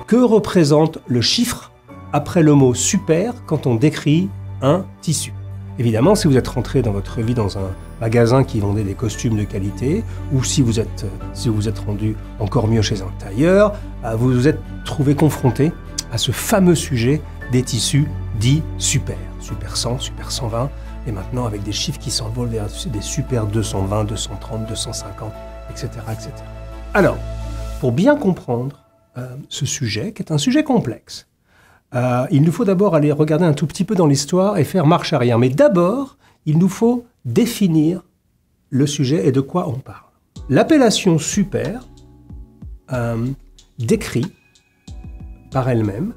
Que représente le chiffre après le mot super quand on décrit un tissu? Évidemment, si vous êtes rentré dans votre vie dans un magasin qui vendait des costumes de qualité, ou si vous êtes rendu encore mieux chez un tailleur, vous vous êtes trouvé confronté à ce fameux sujet des tissus dits super. Super 100, super 120, et maintenant avec des chiffres qui s'envolent vers des super 220, 230, 250, etc., etc. Alors, pour bien comprendre ce sujet, qui est un sujet complexe, il nous faut d'abord aller regarder un tout petit peu dans l'histoire et faire marche arrière. Mais d'abord, il nous faut définir le sujet et de quoi on parle. L'appellation super décrit par elle-même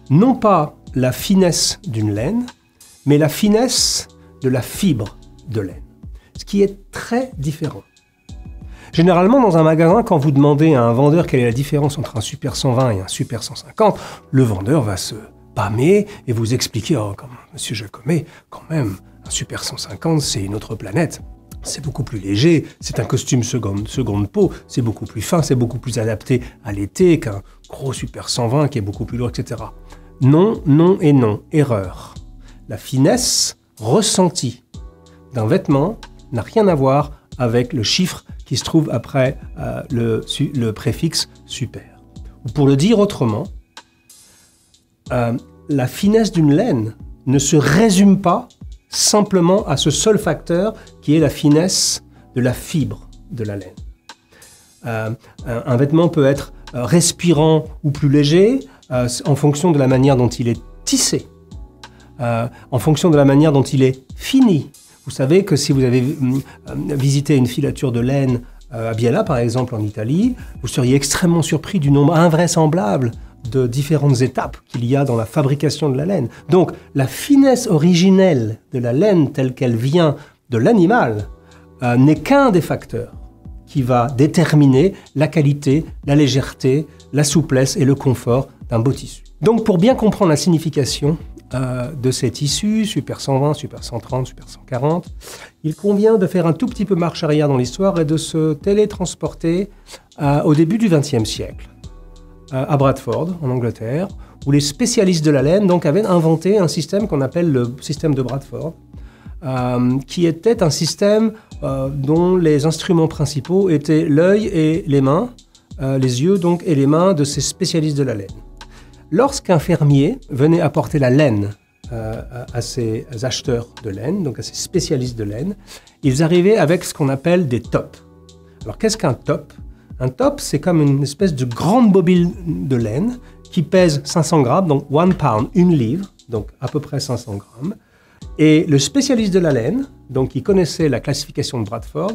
non pas la finesse d'une laine, mais la finesse de la fibre de laine, ce qui est très différent. Généralement, dans un magasin, quand vous demandez à un vendeur quelle est la différence entre un super 120 et un super 150, le vendeur va se pâmer et vous expliquer « Oh, comme monsieur Jacomet, quand même, un super 150, c'est une autre planète. C'est beaucoup plus léger, c'est un costume seconde peau, c'est beaucoup plus fin, c'est beaucoup plus adapté à l'été qu'un gros super 120 qui est beaucoup plus lourd, etc. » Non, non et non. Erreur. La finesse ressentie d'un vêtement n'a rien à voir avec le chiffre qui se trouve après le préfixe super. Ou pour le dire autrement, la finesse d'une laine ne se résume pas simplement à ce seul facteur qui est la finesse de la fibre de la laine. Un vêtement peut être respirant ou plus léger en fonction de la manière dont il est tissé, en fonction de la manière dont il est fini. Vous savez que si vous avez visité une filature de laine à Biella, par exemple, en Italie, vous seriez extrêmement surpris du nombre invraisemblable de différentes étapes qu'il y a dans la fabrication de la laine. Donc, la finesse originelle de la laine telle qu'elle vient de l'animal n'est qu'un des facteurs qui va déterminer la qualité, la légèreté, la souplesse et le confort d'un beau tissu. Donc, pour bien comprendre la signification de ces tissus, super 120, super 130, super 140, il convient de faire un tout petit peu marche arrière dans l'histoire et de se télétransporter au début du XXe siècle, à Bradford, en Angleterre, où les spécialistes de la laine donc, avaient inventé un système qu'on appelle le système de Bradford, qui était un système dont les instruments principaux étaient l'œil et les mains, les yeux donc, et les mains de ces spécialistes de la laine. Lorsqu'un fermier venait apporter la laine à ses acheteurs de laine, donc à ses spécialistes de laine, ils arrivaient avec ce qu'on appelle des tops. Alors qu'est-ce qu'un top? Un top, c'est comme une espèce de grande bobine de laine qui pèse 500 grammes, donc 1 pound, une livre, donc à peu près 500 grammes. Et le spécialiste de la laine, donc qui connaissait la classification de Bradford,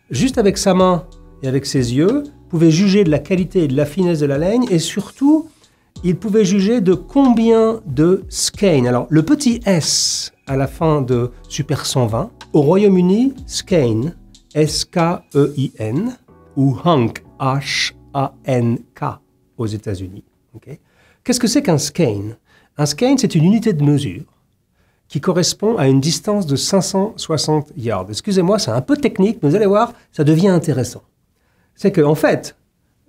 juste avec sa main et avec ses yeux, pouvait juger de la qualité et de la finesse de la laine et surtout, il pouvait juger de combien de skein. Alors, le petit S à la fin de Super 120, au Royaume-Uni, skein, S-K-E-I-N, ou hank, H-A-N-K, aux États-Unis. Okay. Qu'est-ce que c'est qu'un skein? Un skein, c'est une unité de mesure qui correspond à une distance de 560 yards. Excusez-moi, c'est un peu technique, mais vous allez voir, ça devient intéressant. C'est qu'en fait,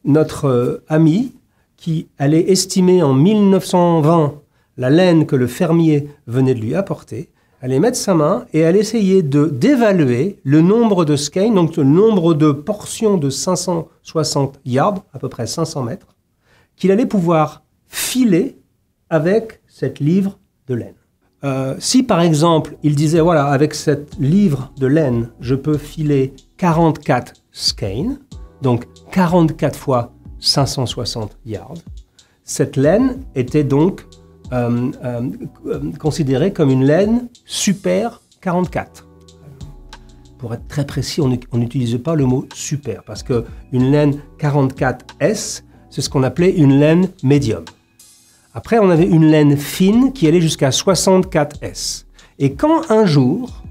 notre ami qui allait estimer en 1920 la laine que le fermier venait de lui apporter, allait mettre sa main et allait essayer d'évaluer le nombre de skeins, donc le nombre de portions de 560 yards, à peu près 500 mètres, qu'il allait pouvoir filer avec cette livre de laine. Si par exemple, il disait, voilà, avec cette livre de laine, je peux filer 44 skeins, donc 44 fois 560 yards. Cette laine était donc considérée comme une laine super 44. Pour être très précis, on n'utilise pas le mot super parce qu'une laine 44S, c'est ce qu'on appelait une laine médium. Après, on avait une laine fine qui allait jusqu'à 64S. Et quand un jour,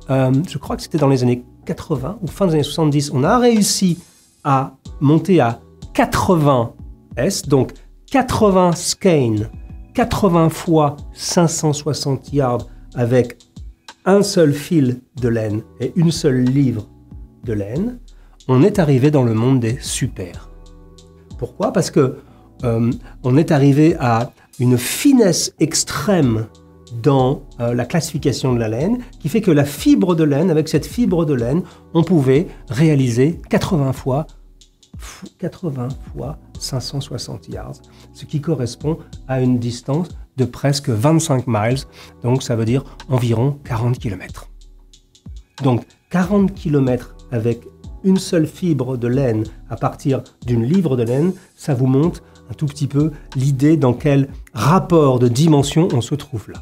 je crois que c'était dans les années 80 ou fin des années 70, on a réussi à monter à 80S, donc 80 skeins, 80 fois 560 yards avec un seul fil de laine et une seule livre de laine, on est arrivé dans le monde des super. Pourquoi? Parce que on est arrivé à une finesse extrême dans la classification de la laine, qui fait que la fibre de laine, avec cette fibre de laine, on pouvait réaliser 80 fois 560 yards, ce qui correspond à une distance de presque 25 miles, donc ça veut dire environ 40 km. Donc 40 km avec une seule fibre de laine à partir d'une livre de laine, ça vous montre un tout petit peu l'idée dans quel rapport de dimension on se trouve là.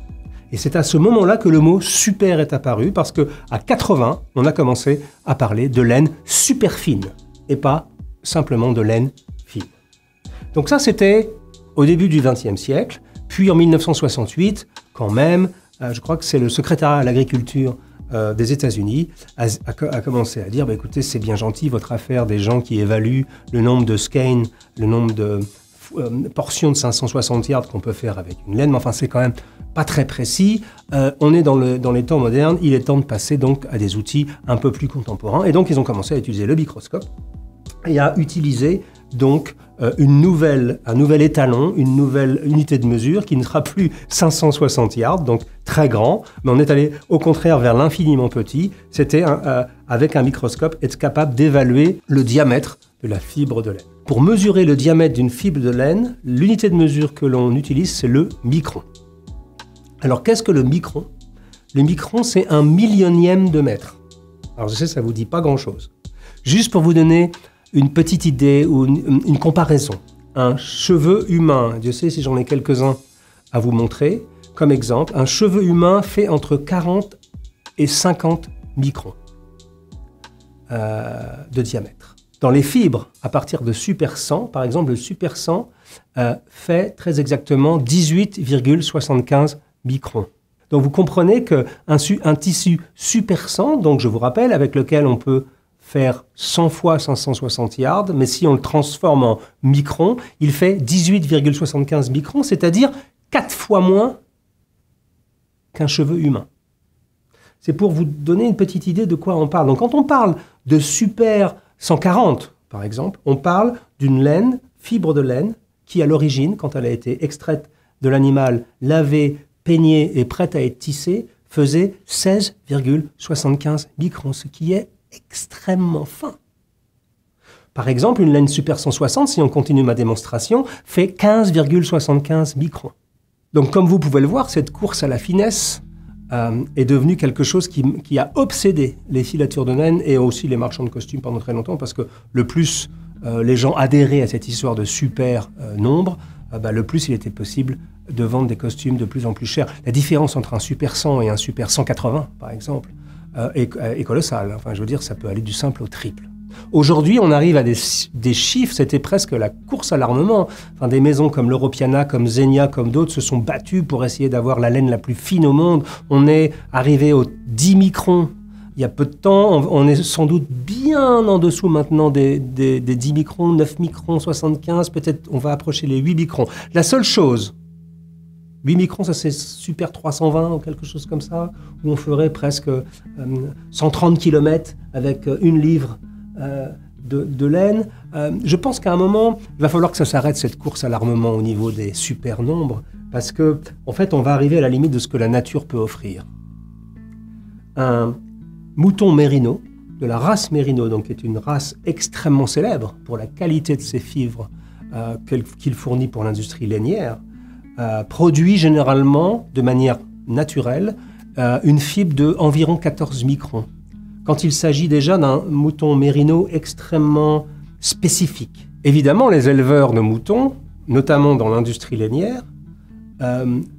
Et c'est à ce moment-là que le mot super est apparu, parce qu'à 80, on a commencé à parler de laine super fine, et pas simplement de laine fine. Donc ça, c'était au début du XXe siècle. Puis en 1968, quand même, je crois que c'est le secrétariat à l'agriculture des États-Unis a commencé à dire écoutez, c'est bien gentil votre affaire des gens qui évaluent le nombre de skeins, le nombre de portions de 560 yards qu'on peut faire avec une laine, mais enfin c'est quand même pas très précis. On est dans les temps modernes, il est temps de passer donc à des outils un peu plus contemporains. Et donc ils ont commencé à utiliser le microscope et à utiliser donc un nouvel étalon, une nouvelle unité de mesure qui ne sera plus 560 yards, donc très grand, mais on est allé au contraire vers l'infiniment petit. C'était avec un microscope être capable d'évaluer le diamètre de la fibre de laine. Pour mesurer le diamètre d'une fibre de laine, l'unité de mesure que l'on utilise, c'est le micron. Alors qu'est-ce que le micron ? Le micron, c'est 1/1000e de mètre. Alors je sais, ça ne vous dit pas grand-chose. Juste pour vous donner une petite idée ou une comparaison. Un cheveu humain, Dieu sait si j'en ai quelques-uns à vous montrer, comme exemple, un cheveu humain fait entre 40 et 50 microns de diamètre. Dans les fibres, à partir de super 100, par exemple, le super 100 fait très exactement 18,75 microns. Donc vous comprenez qu'un tissu super 100, donc je vous rappelle, avec lequel on peut faire 100 fois 560 yards, mais si on le transforme en microns, il fait 18,75 microns, c'est-à-dire 4 fois moins qu'un cheveu humain. C'est pour vous donner une petite idée de quoi on parle. Donc quand on parle de super 140, par exemple, on parle d'une laine, fibre de laine, qui à l'origine, quand elle a été extraite de l'animal, lavée, peignée et prête à être tissée, faisait 16,75 microns, ce qui est extrêmement fin. Par exemple, une laine super 160, si on continue ma démonstration, fait 15,75 microns. Donc comme vous pouvez le voir, cette course à la finesse est devenue quelque chose qui a obsédé les filatures de laine et aussi les marchands de costumes pendant très longtemps, parce que le plus les gens adhéraient à cette histoire de super nombre, le plus il était possible de vendre des costumes de plus en plus chers. La différence entre un super 100 et un super 180, par exemple, est colossale. Enfin, je veux dire, ça peut aller du simple au triple. Aujourd'hui, on arrive à des chiffres, c'était presque la course à l'armement. Enfin, des maisons comme l'Europiana, comme Zegna, comme d'autres se sont battues pour essayer d'avoir la laine la plus fine au monde. On est arrivé aux 10 microns il y a peu de temps. On est sans doute bien en dessous maintenant des 10 microns, 9 microns, 75, peut-être on va approcher les 8 microns. La seule chose, 8 microns, ça c'est super 320 ou quelque chose comme ça, où on ferait presque 130 km avec une livre de laine. Je pense qu'à un moment, il va falloir que ça s'arrête cette course à l'armement au niveau des super nombres, parce que en fait, on va arriver à la limite de ce que la nature peut offrir. Un mouton mérino, de la race mérino, donc qui est une race extrêmement célèbre pour la qualité de ses fibres qu'il fournit pour l'industrie lainière, produit généralement, de manière naturelle, une fibre de environ 14 microns. Quand il s'agit déjà d'un mouton mérino extrêmement spécifique. Évidemment, les éleveurs de moutons, notamment dans l'industrie lainière,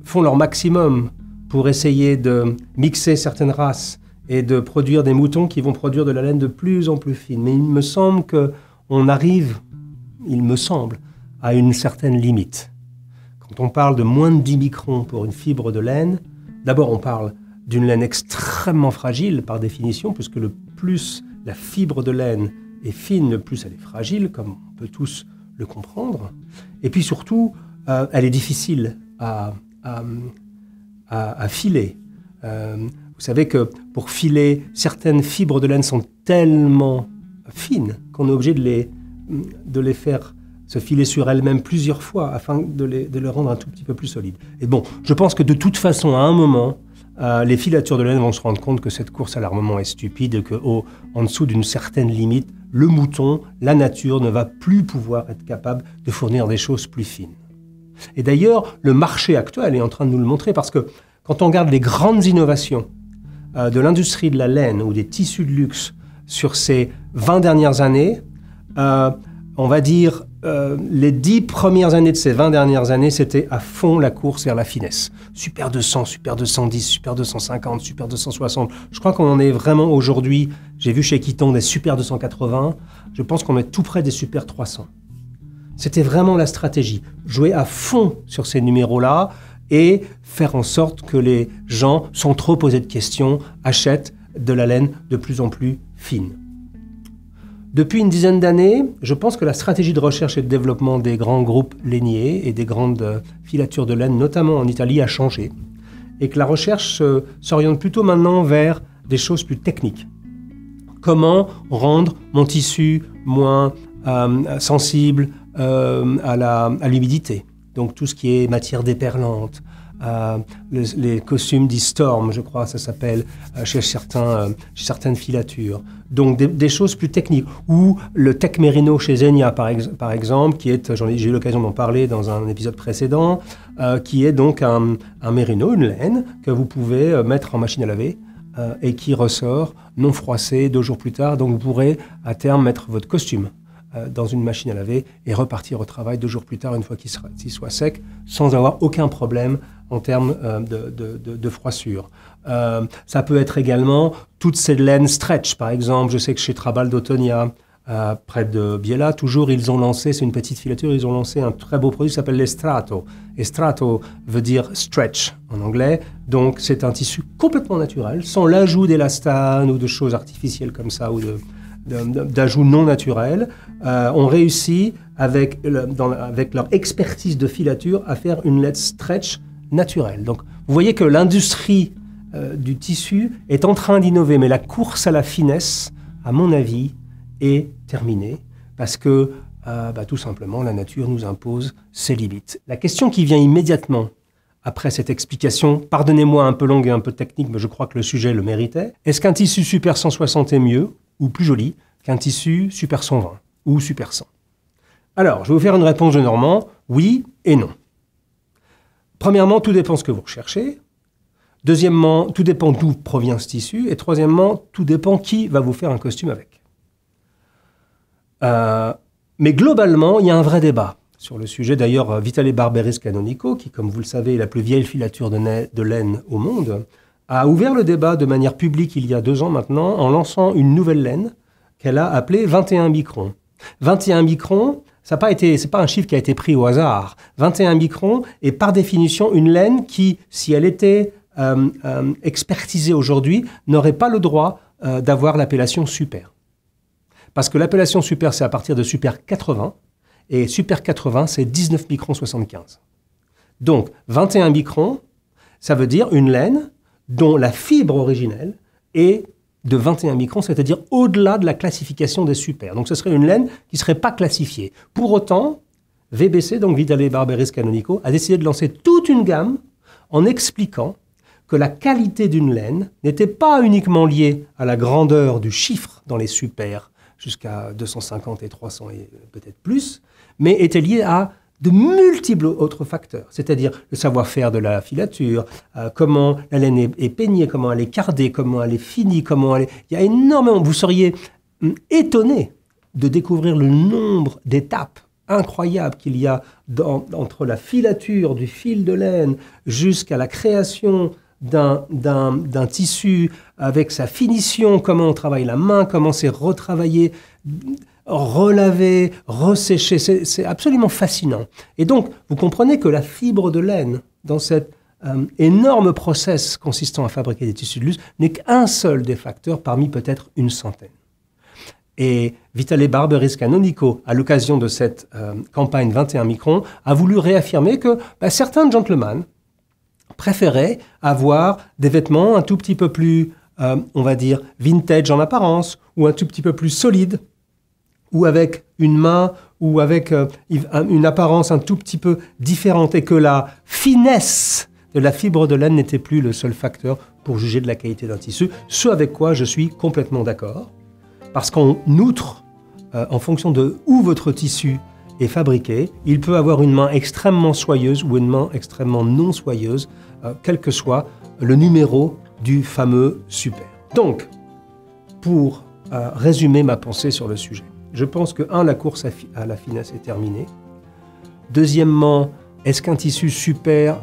font leur maximum pour essayer de mixer certaines races et de produire des moutons qui vont produire de la laine de plus en plus fine. Mais il me semble qu'on arrive, à une certaine limite. Quand on parle de moins de 10 microns pour une fibre de laine, d'abord on parle d'une laine extrêmement fragile par définition, puisque le plus la fibre de laine est fine, le plus elle est fragile, comme on peut tous le comprendre. Et puis surtout, elle est difficile à filer. Vous savez que pour filer, certaines fibres de laine sont tellement fines qu'on est obligé de les faire se filer sur elles-mêmes plusieurs fois afin de les rendre un tout petit peu plus solides. Et bon, je pense que de toute façon, à un moment, les filatures de laine vont se rendre compte que cette course à l'armement est stupide et qu'en dessous d'une certaine limite, le mouton, la nature, ne va plus pouvoir être capable de fournir des choses plus fines. Et d'ailleurs, le marché actuel est en train de nous le montrer parce que quand on regarde les grandes innovations de l'industrie de la laine ou des tissus de luxe sur ces 20 dernières années, on va dire les 10 premières années de ces 20 dernières années, c'était à fond la course vers la finesse. Super 200, Super 210, Super 250, Super 260. Je crois qu'on en est vraiment aujourd'hui, j'ai vu chez Kiton des Super 280, je pense qu'on est tout près des Super 300. C'était vraiment la stratégie, jouer à fond sur ces numéros-là et faire en sorte que les gens, sans trop poser de questions, achètent de la laine de plus en plus fine. Depuis une dizaine d'années, je pense que la stratégie de recherche et de développement des grands groupes lainiers et des grandes filatures de laine, notamment en Italie, a changé. Et que la recherche s'oriente plutôt maintenant vers des choses plus techniques. Comment rendre mon tissu moins sensible à l'humidité? Donc tout ce qui est matière déperlante, les costumes d'e-storm, je crois, ça s'appelle, chez certaines filatures. Donc des choses plus techniques. Ou le Tech Merino chez Zegna, par exemple, qui est, j'ai eu l'occasion d'en parler dans un épisode précédent, qui est donc un mérino, une laine, que vous pouvez mettre en machine à laver et qui ressort non froissé 2 jours plus tard. Donc vous pourrez à terme mettre votre costume dans une machine à laver et repartir au travail 2 jours plus tard, une fois qu'il soit sec, sans avoir aucun problème en termes de froissure. Ça peut être également toutes ces laines stretch, par exemple. Je sais que chez Trabal d'Autonia, près de Biella, toujours, ils ont lancé, c'est une petite filature, ils ont lancé un très beau produit qui s'appelle l'Estrato. Estrato veut dire stretch en anglais, donc c'est un tissu complètement naturel, sans l'ajout d'élastane ou de choses artificielles comme ça, ou d'ajouts non naturels, ont réussi, avec leur expertise de filature, à faire une laine stretch naturelle. Donc, vous voyez que l'industrie du tissu est en train d'innover, mais la course à la finesse, à mon avis, est terminée, parce que, tout simplement, la nature nous impose ses limites. La question qui vient immédiatement après cette explication, pardonnez-moi un peu longue et un peu technique, mais je crois que le sujet le méritait, est-ce qu'un tissu Super 160 est mieux ou plus joli qu'un tissu Super 120 ou Super 100? Alors, je vais vous faire une réponse de Normand, oui et non. Premièrement, tout dépend de ce que vous recherchez. Deuxièmement, tout dépend d'où provient ce tissu. Et troisièmement, tout dépend qui va vous faire un costume avec. Mais globalement, il y a un vrai débat sur le sujet. D'ailleurs, Vitale Barberis Canonico, qui, comme vous le savez, est la plus vieille filature de laine au monde, a ouvert le débat de manière publique il y a 2 ans maintenant en lançant une nouvelle laine qu'elle a appelée 21 microns. 21 microns, c'est pas un chiffre qui a été pris au hasard. 21 microns est par définition une laine qui, si elle était expertisée aujourd'hui, n'aurait pas le droit d'avoir l'appellation super. Parce que l'appellation super, c'est à partir de super 80, et super 80, c'est 19 microns 75. Donc, 21 microns, ça veut dire une laine dont la fibre originelle est de 21 microns, c'est-à-dire au-delà de la classification des super. Donc ce serait une laine qui ne serait pas classifiée. Pour autant, VBC, donc Vitale Barberis Canonico, a décidé de lancer toute une gamme en expliquant que la qualité d'une laine n'était pas uniquement liée à la grandeur du chiffre dans les super, jusqu'à 250 et 300 et peut-être plus, mais était liée à de multiples autres facteurs, c'est-à-dire le savoir-faire de la filature, comment la laine est peignée, comment elle est cardée, comment elle est finie, comment elle est... Il y a énormément... Vous seriez étonné de découvrir le nombre d'étapes incroyables qu'il y a entre la filature du fil de laine jusqu'à la création d'un tissu avec sa finition, comment on travaille la main, comment c'est retravaillé, relavé, resséché, c'est absolument fascinant. Et donc, vous comprenez que la fibre de laine, dans cet énorme process consistant à fabriquer des tissus de luxe, n'est qu'un seul des facteurs parmi peut-être une centaine. Et Vitale Barberis Canonico, à l'occasion de cette campagne 21 microns, a voulu réaffirmer que certains gentlemen préféraient avoir des vêtements un tout petit peu plus, on va dire, vintage en apparence, ou un tout petit peu plus solides, ou avec une main ou avec une apparence un tout petit peu différente et que la finesse de la fibre de laine n'était plus le seul facteur pour juger de la qualité d'un tissu, ce avec quoi je suis complètement d'accord. Parce qu'en outre, en fonction de où votre tissu est fabriqué, il peut avoir une main extrêmement soyeuse ou une main extrêmement non soyeuse, quel que soit le numéro du fameux super. Donc, pour résumer ma pensée sur le sujet, je pense que, la course à la finesse est terminée. Deuxièmement, est-ce qu'un tissu super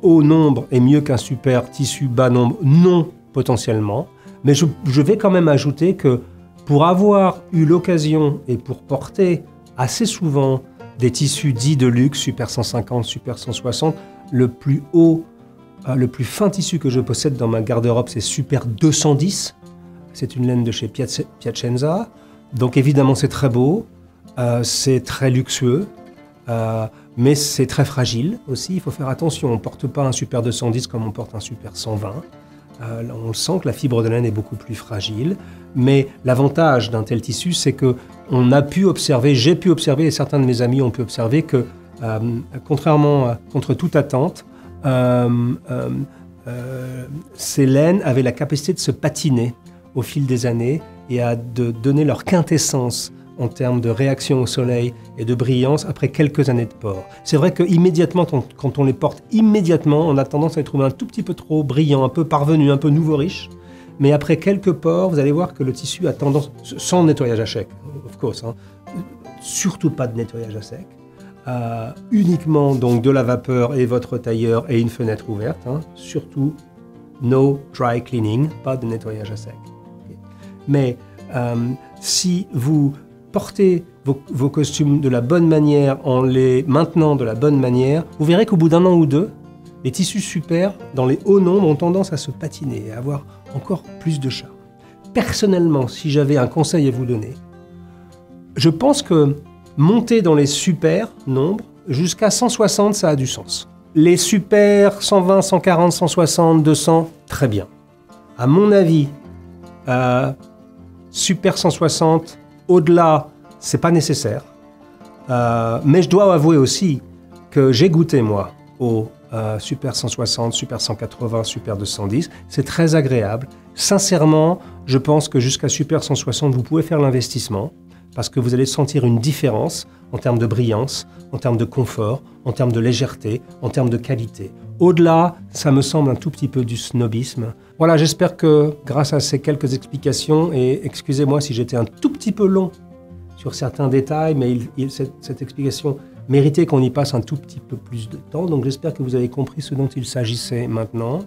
haut nombre est mieux qu'un super tissu bas nombre? Non, potentiellement. Mais je vais quand même ajouter que pour avoir eu l'occasion et pour porter assez souvent des tissus dits de luxe, super 150, super 160, le plus haut, le plus fin tissu que je possède dans ma garde-robe, c'est super 210. C'est une laine de chez Piacenza. Donc évidemment, c'est très beau, c'est très luxueux. Mais c'est très fragile aussi, il faut faire attention. On ne porte pas un super 210 comme on porte un super 120. On sent que la fibre de laine est beaucoup plus fragile. Mais l'avantage d'un tel tissu, c'est qu'on a pu observer, j'ai pu observer, et certains de mes amis ont pu observer que, contrairement contre toute attente, ces laines avaient la capacité de se patiner au fil des années et de donner leur quintessence en termes de réaction au soleil et de brillance après quelques années de port. C'est vrai qu'immédiatement, quand on les porte immédiatement, on a tendance à les trouver un tout petit peu trop brillants, un peu parvenus, un peu nouveau riche. Mais après quelques ports, vous allez voir que le tissu a tendance, sans nettoyage à sec, of course, surtout pas de nettoyage à sec, uniquement donc de la vapeur et votre tailleur et une fenêtre ouverte, surtout no dry cleaning, pas de nettoyage à sec. Okay. Mais si vous portez vos costumes de la bonne manière en les maintenant de la bonne manière, vous verrez qu'au bout d'un an ou deux, les tissus super dans les hauts nombres ont tendance à se patiner et à avoir encore plus de charme. Personnellement, si j'avais un conseil à vous donner, je pense que monter dans les super nombres jusqu'à 160, ça a du sens. Les super 120, 140, 160, 200, très bien. À mon avis, super 160, au-delà, c'est pas nécessaire. Mais je dois avouer aussi que j'ai goûté, moi, au super 160, super 180, super 210. C'est très agréable. Sincèrement, je pense que jusqu'à super 160, vous pouvez faire l'investissement parce que vous allez sentir une différence en termes de brillance, en termes de confort, en termes de légèreté, en termes de qualité. Au-delà, ça me semble un tout petit peu du snobisme. Voilà, j'espère que grâce à ces quelques explications, et excusez-moi si j'étais un tout petit peu long sur certains détails, mais cette explication méritait qu'on y passe un tout petit peu plus de temps. Donc j'espère que vous avez compris ce dont il s'agissait maintenant.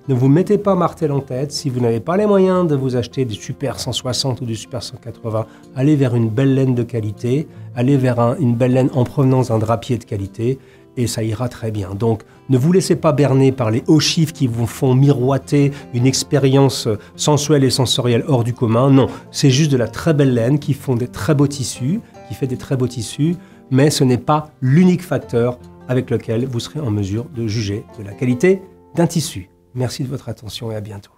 Ne vous mettez pas martel en tête. Si vous n'avez pas les moyens de vous acheter du super 160 ou du super 180, allez vers une belle laine de qualité, allez vers une belle laine en provenance d'un drapier de qualité, et ça ira très bien. Donc, ne vous laissez pas berner par les hauts chiffres qui vous font miroiter une expérience sensuelle et sensorielle hors du commun. Non, c'est juste de la très belle laine qui font des très beaux tissus, qui fait des très beaux tissus, mais ce n'est pas l'unique facteur avec lequel vous serez en mesure de juger de la qualité d'un tissu. Merci de votre attention et à bientôt.